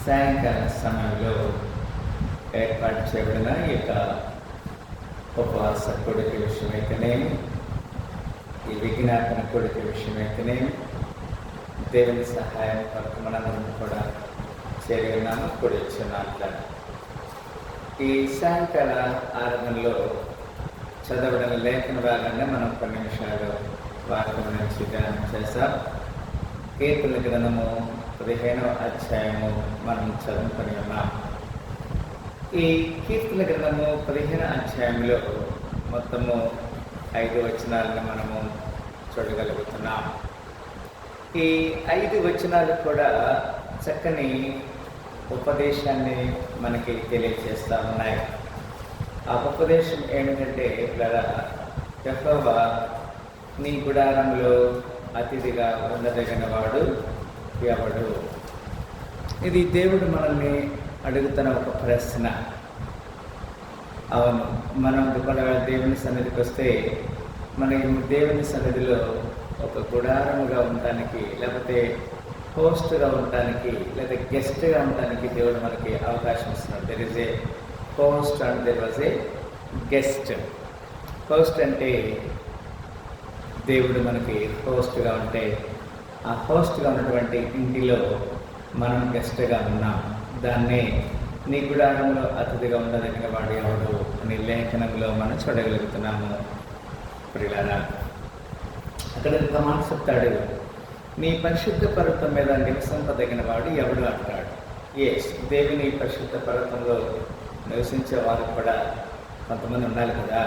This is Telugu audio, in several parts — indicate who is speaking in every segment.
Speaker 1: సాయంకాల సమయంలో ఏర్పాటు చేయబడిన ఈ యొక్క ఉపవాస కొడుక విషయమైతేనేమి, ఈ విజ్ఞాపన కొడుక విషయమైతేనేమి, దేవుని సహాయం కొరకు మనందరం కూడా చేరి ఉన్నాము. కూడి వచ్చి మాట్లాడు. ఈ సాయంకాల ఆరాధనలో చదవడం లేఖన భాగాన్ని మనం కొన్ని నిమిషాలు వాక్యం నుంచి ధ్యానం చేస్తాం. కీర్తన గ్రంథము 15వ అధ్యాయము మనం చదువుకొని ఉన్నాం. ఈ కీర్తన గ్రంథము 15వ అధ్యాయంలో మొత్తము 5 వచనాలను మనము చూడగలుగుతున్నాం. ఈ 5 వచనాలు కూడా చక్కని ఉపదేశాన్ని మనకి తెలియజేస్తూ ఉన్నాయి. ఆ ఉపదేశం ఏమిటంటే, యెహోవా నీ గుడారంలో అతిథిగా ఉండదగిన వాడు ఎవడు? ఇది దేవుడు మనల్ని అడుగుతున్న ఒక ప్రశ్న. అవును, మనం కూడా దేవుని సన్నిధికి వస్తే మనం దేవుని సన్నిధిలో ఒక గుడారముగా ఉండటానికి, లేకపోతే హోస్ట్గా ఉండటానికి, లేదా గెస్ట్గా ఉండటానికి దేవుడు మనకి అవకాశం ఇస్తున్నాడు. There is a host and there was a guest. Host అంటే దేవుడు మనకి హోస్ట్గా ఉంటే, ఆ హోస్ట్గా ఉన్నటువంటి ఇంటిలో మనం గెస్ట్గా ఉన్నాం. దాన్నే నీ గుడారంలో అతిథిగా ఉండదగిన వాడు ఎవడు అని లేఖనంలో మనం చూడగలుగుతున్నాము. ప్రియులారా, అక్కడ ఒక మాట చెప్తాడు, నీ పరిశుద్ధ పర్వతం మీద నివసింపదగిన వాడు ఎవడు అంటాడు. ఎస్, దేవుని పరిశుద్ధ పర్వతంలో నివసించే వారు కూడా కొంతమంది ఉండాలి కదా,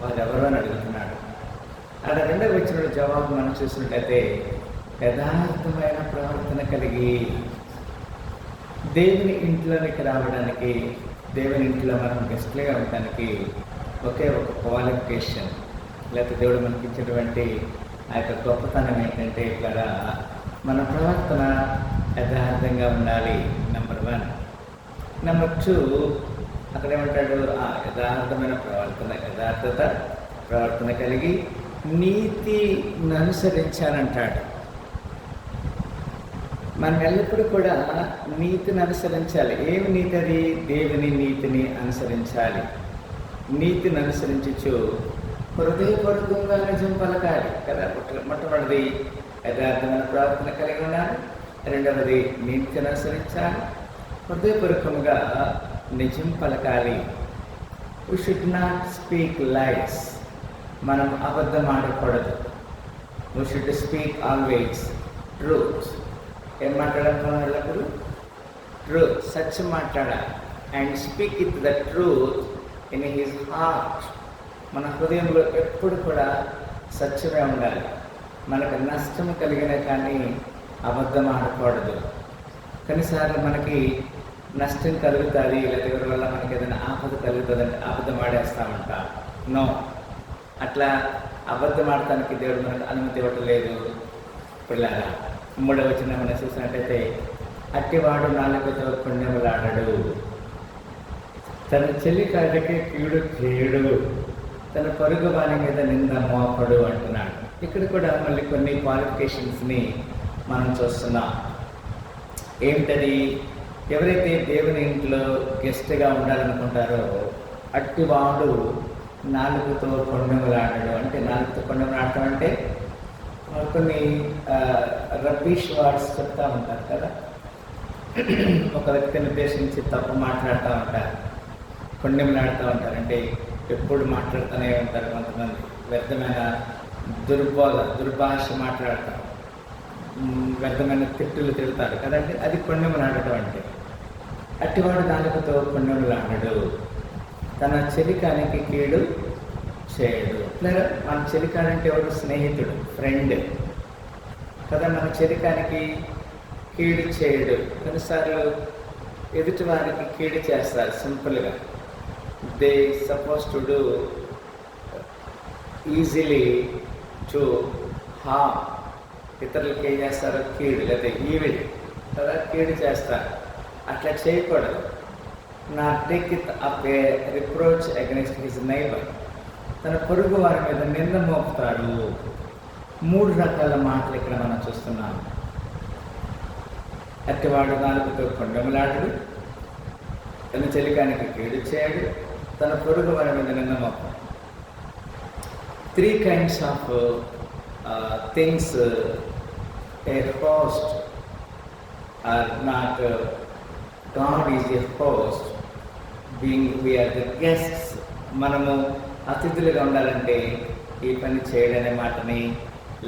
Speaker 1: వారు ఎవరు అని అడుగుతున్నాడు. అక్కడ 2వ వచనంలో జవాబు మనం చూసినట్లయితే, యథార్థమైన ప్రవర్తన కలిగి దేవుని ఇంట్లోనికి రావడానికి, దేవుని ఇంట్లో మనం గెస్ట్లుగా ఉండడానికి ఒకే ఒక క్వాలిఫికేషన్, లేకపోతే దేవుడు మనకి ఇచ్చినటువంటి ఆ యొక్క గొప్పతనం ఏంటంటే, ఇక్కడ మన ప్రవర్తన యథార్థంగా ఉండాలి. నెంబర్ 1. నెంబర్ 2, అక్కడ ఏమంటాడు, యథార్థమైన ప్రవర్తన, యథార్థత ప్రవర్తన కలిగి నీతిని అనుసరించాలంటాడు. మనం ఎల్లప్పుడూ కూడా నీతిని అనుసరించాలి. ఏమి నీతి? అది దేవుని నీతిని అనుసరించాలి. నీతిని అనుసరించచ్చు హృదయపూర్వకంగా నిజం పలకాలి కదా. మొట్టమొదటిది యథార్థమైన ప్రవర్తన కలిగి ఉండాలి. 2వది నీతిని అనుసరించాలి, హృదయపూర్వకంగా నిజం పలకాలి. We should not speak lies. మనం అబద్ధం ఆడకూడదు. We should speak always truth. ఏం మాట్లాడాలి? ఎల్లప్పుడు ట్రూత్, సత్యం మాట్లాడాలి. And speak with the truth in his heart. మన హృదయంలో ఎప్పుడు కూడా సత్యమే ఉండాలి. మనకు నష్టం కలిగిన కానీ అబద్ధం ఆడకూడదు. కొన్నిసార్లు మనకి నష్టం కలుగుతుంది, లేదా ఎవరి వల్ల మనకి ఏదైనా ఆపద కలుగుతుంది అంటే అబద్ధం ఆడేస్తామంటాం. నో, అట్లా అబద్ధం ఆడటానికి దేవుడు మనకు అనుమతి ఇవ్వట్లేదు. పిల్లల 3వ వచనం మనం చూసినట్టయితే, అట్టివాడు నాలుకతో పుణ్యములాడడు, తన చెల్లి కాడికి కీడు చేయడు, తన పొరుగు వాని మీద నింద మోపడు అంటున్నాడు. ఇక్కడ కూడా మళ్ళీ కొన్ని క్వాలిఫికేషన్స్ని మనం చూస్తున్నాం. ఏమిటది? ఎవరైతే దేవుని ఇంట్లో గెస్ట్గా ఉండాలనుకుంటారో అట్టివాడు నాలుగుతో కొండములాడడు. అంటే నాలుగుతో కొండములాడటం అంటే కొన్ని రబ్బీష్ వర్డ్స్ చెప్తూ ఉంటారు కదా. ఒక వ్యక్తిని ఉద్దేశించి తప్పు మాట్లాడుతూ ఉంటారు, కొండములాడుతూ ఉంటారు. అంటే ఎప్పుడు మాట్లాడుతూనే ఉంటారు. కొంతమంది వ్యర్థమైన దుర్భాష మాట్లాడతారు, వ్యర్థమైన తిట్టులు తిడతారు కదండి. అది కొండములాడటం అంటే. అట్టివాడు నాలుగుతో కొండములాడడు, తన చెలికానికి కీడు చేయడు. లేదా మన చెలికాడంటే ఎవరు? స్నేహితుడు, ఫ్రెండ్ కదా. మన చెలికానికి కీడు చేయడు. కొన్నిసార్లు ఎదుటి వారికి కీడు చేస్తారు సింపుల్గా. They suppose to do easily to harm. ఇతరులకి ఏం చేస్తారు? కీడు, లేదా ఈవిల్ కదా, కీడు చేస్తారు. అట్లా చేయకూడదు. నా take it up A reproach against his neighbour. తన పొరుగు వారి మీద నింద మోపుతాడు. 3 రకాల మాటలు ఇక్కడ మనం చూస్తున్నాం. అట్టివాడు నాలుగుతో కొండములాడు, తన చెలికానికి కీడు చేయడు, తన పొరుగు వారి మీద నిందమోపం. 3 kinds of things a host are not. God is a host, being we are the guests. మనము అతిథులుగా ఉండాలంటే ఈ పని చేయడనే మాటని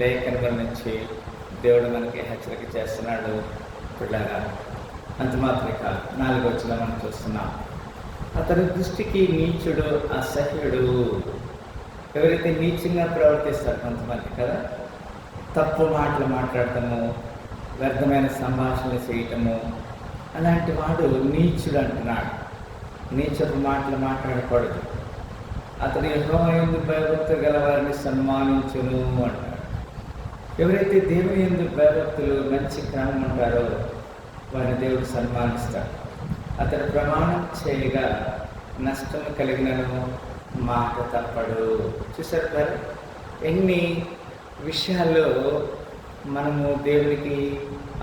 Speaker 1: లేఖనం నుంచి దేవుడు మనకి హెచ్చరిక చేస్తున్నాడు. పిల్లగా అంత మాత్రమే కాదు, 4వ వచనం మనం చూస్తున్నాం. అతని దృష్టికి నీచుడు, అసహ్యుడు. ఎవరైతే నీచంగా ప్రవర్తిస్తారు కొంతమంది కదా, తప్పు మాటలు మాట్లాడటము, వ్యర్థమైన సంభాషణలు చేయటము, అలాంటి వాడు నీచుడు అంటున్నాడు. నీచపు మాటలు మాట్లాడకూడదు. అతని యెహోవా యందు భయభక్తులు గల వారిని సన్మానించును అంటాడు. ఎవరైతే దేవుని యందు భయభక్తులు మంచి క్రమం ఉంటారో వారిని దేవుడు సన్మానిస్తాడు. అతడు ప్రమాణం చేయగా నష్టం కలిగినను మాట తప్పడు. చూసారు కదా, ఎన్ని విషయాల్లో మనము దేవునికి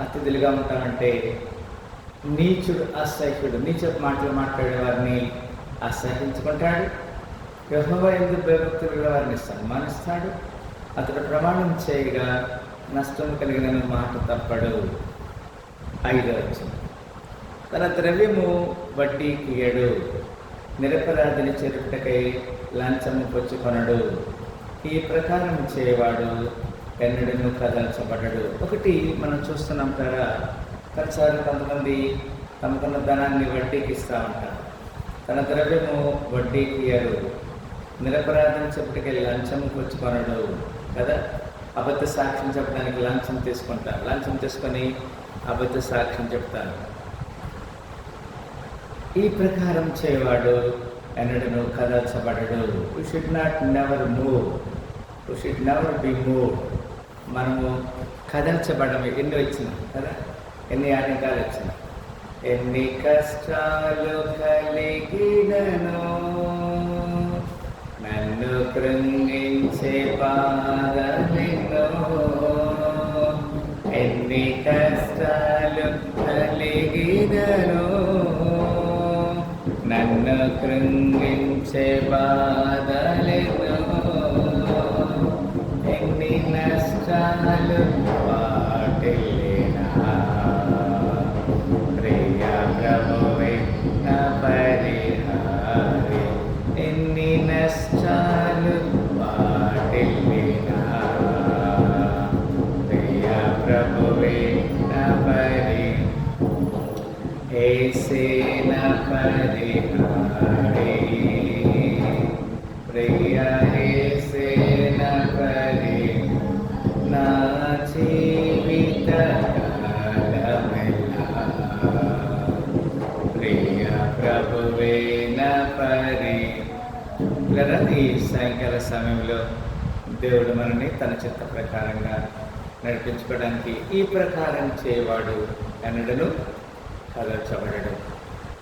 Speaker 1: అతిథులుగా ఉంటామంటే నీచుడు, అసహ్యుడు, నీచపు మాటలు మాట్లాడే వారిని అసహించుకుంటాడు. యెహోవా యందు భయభక్తులు వారిని సన్మానిస్తాడు. అతడు ప్రమాణం చేయగా నష్టం కలిగిన మాట తప్పడు. 5వ వచనం. తన ద్రవ్యము వడ్డీకి ఇయ్యడు, నిరపరాధిని చెరుపుటకై లంచము పుచ్చుకొనడు. ఈ ప్రకారం చేయవాడు ఎన్నడూ కదల్చబడడు. ఒకటి మనం చూస్తున్నాం కదా, కొన్నిసార్లు కొంతమంది తమకున్న ధనాన్ని వడ్డీకి ఇస్తూ ఉంటారు. తన ద్రవ్యము వడ్డీకి ఇయ్యరు, నిరపరాధిని చెప్పుటకై లంచము పుచ్చుకొనడు కదా. అబద్ధ సాక్ష్యం చెప్పడానికి లంచం తీసుకుంటారు. లంచం తీసుకొని అబద్ధ సాక్ష్యం చెప్తారు. ఈ ప్రకారం చేయవాడు ఎన్నడూ కదల్చబడడు. We should not never move, we should never be move. మనము కదల్చబడము. ఎన్ని వచ్చినాం కదా, ఎన్ని ఆటంకాలు వచ్చినా, ఎన్ని కష్టాలు కలిగినను నన్ను కృంగించే బాధలెన్నో, ఎన్ని కష్టాలు కలిగినను నన్ను కృంగించే బాధలెన్నో, ఎన్ని నష్టాలు వాటిల్లినా ప్రియ ప్రభువే నా పరిహారి. ఎన్ని నష్టాలు వాటిల్లినా ప్రియ ప్రభువే నా పరి, యేసే నా పరిహారి. ప్రియ యేసే నా పరి, నా జీవిత కాలమెల్లా ప్రియ ప్రభువే నా పరి. ఈ సాయంకాల సమయంలో దేవుడు మనని తన చిత్త ప్రకారంగా నడిపించుకోవడానికి ఈ ప్రకారం చేయవాడు ఎన్నడను కదల్చబడడు.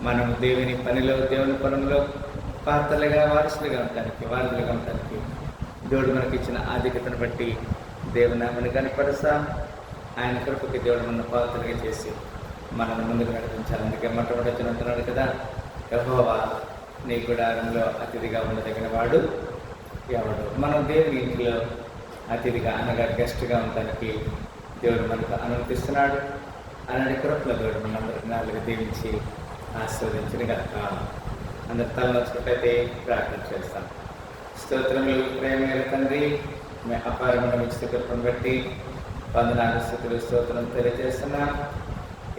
Speaker 1: మనం దేవుని పనిలో, దేవుని పనుల్లో పాత్రలుగా, వారసులుగా ఉండటానికి, వారసులుగా ఉండటానికి దేవుడు మనకి ఇచ్చిన ఆధిక్యతను బట్టి దేవునామని కనపరుస్తాం. ఆయన కృపకి దేవుడు మన పాత్రలుగా చేసి మనల్ని ముందుకు నడిపించాలి. అందుకే మొట్టమొదటి అంటున్నాడు కదా, యెహోవా నీ గుడారంలో అతిథిగా ఉండదగిన వాడు ఎవడు. మనం దేవుని ఇంట్లో అతిథిగా అనగా గెస్ట్గా ఉండడానికి దేవుడు మనకు అనుమతిస్తున్నాడు. అలాంటి కృపలో దేవుడు మనందరికీ నాలుగు దీవించి ఆశీర్వదించిన కనుక అందరి తలనొచ్చుకుంటే ప్రార్థన చేస్తాం. స్తోత్రములు ప్రేమగల తండ్రి, మీ అపారమైన ఉచిత కృపను బట్టి వందనాలు, స్తుతులు, స్తోత్రం తెలియజేస్తున్నాం.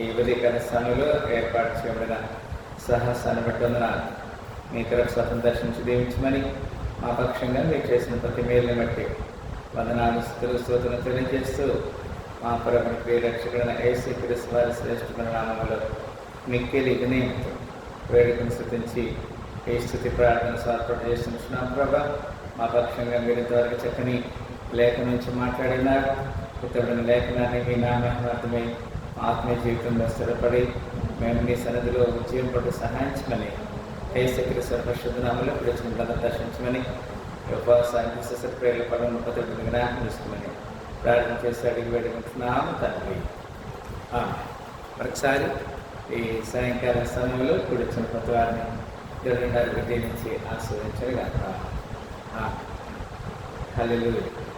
Speaker 1: ఈ ఉదయకాల సమయంలో ఏర్పాటు చేయబడిన సాహసాన్ని బట్టి వందనాలు. మీ తరఫు స్వతం దర్శించి దీవించమని మా పక్షంగా మీరు చేసిన ప్రతి మేలుని బట్టి వందనాలు, స్తుతులు, స్తోత్రం తెలియజేస్తూ మా ప్రభుని ప్రియరక్షకుడైన యేసుక్రీస్తు వారి శ్రేష్ఠమైన నామములో మిక్కిలి వినయంతో వేడుకను స్తుతించి ఈ స్తుతి ప్రార్థన ఏర్పాటు చేస్తున్నాం. ప్రభా, మా పక్షంగా మీరు ఇంతవరకు చక్కని లేఖనం నుంచి మాట్లాడినారు. ఇతరుడిని లేఖనాన్ని మీ నామహత్మై ఆత్మీయ జీవితంలో స్థిరపడి మేము మీ సన్నిధిలో ఉద్యమం పట్టు సహాయించమని యేసుక్రీస్తు పరిశుద్ధ నామములో పిలిచిన దర్శించమని ఉపవాసానికి శస్త్రక్రియల పనులను పద్ధతులు జ్ఞాపకం చేసుకోమని ప్రార్థన చేసి అడిగి వేడుకుంటున్నాము తండ్రి. మరొకసారి ఈ సాయంకాల సమయంలో కూర్చున్న కొత్త వారిని దేవుని గారికి దీవించి ఆశీర్వదించగాక. హల్లెలూయా.